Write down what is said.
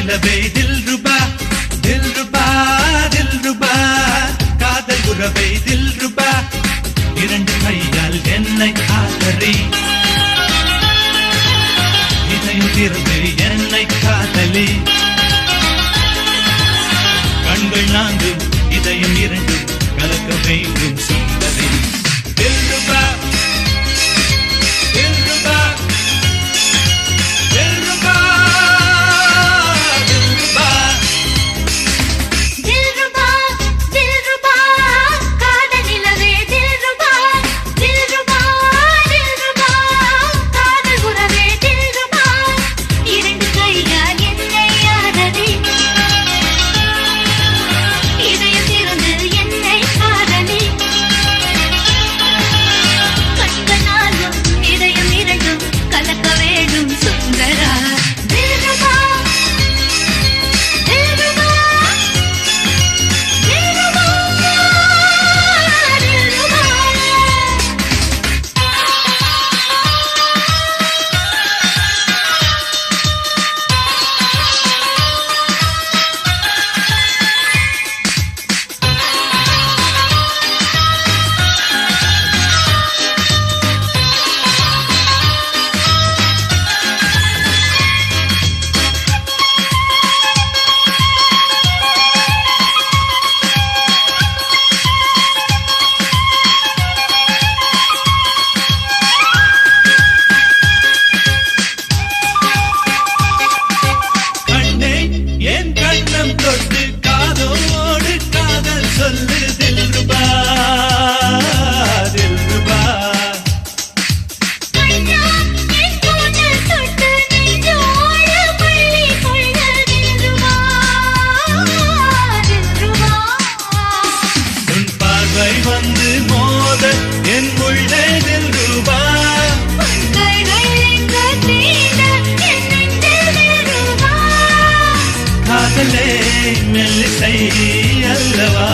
நிலவே தில்ருபா தில்ருபா தில்ருபா காதல் உறவே தில்ருபா இரண்டு கையால் என்னை ஆதரி இதயம் திறந்து என்னை காதலி கண்கள் நான்கும் இதயம் இரண்டும் கலக்க வேண்டும் சுந்தரி தில்ருபா தில்ருபா தில்ருபா தில்ருபா தில்ருபா தில்ருபா காதல் நிலவே தில்ருபா தில்ருபா தில்ருபா காதல் உறவே தில்ருபா இரண்டு கையால் என்னை ஆதரி இதயம் திறந்து என்னை காதலி கண்களாலும் இதயம் இரண்டும் கலக்க வேண்டும் சுந்தரா தில்ருபா தில்ருபா தில்ருபா தில்ருபா கண்ணே என் கண்ணம் தொட்டு காதோடு காதல் சொல்லு தில்ருபா தில்ருபா கண்ணா என் கூந்தல் தொட்டு நெஞ்சோடு பள்ளி கொள்ள தில்ருபா தில்ருபா உன் பார்வை வந்து மோத என் உள்ளே தில்ருபா கைகள் எங்க தீண்ட என் நெஞ்சில் தில்ருபா காதலே மெல்லிசை அல்லவா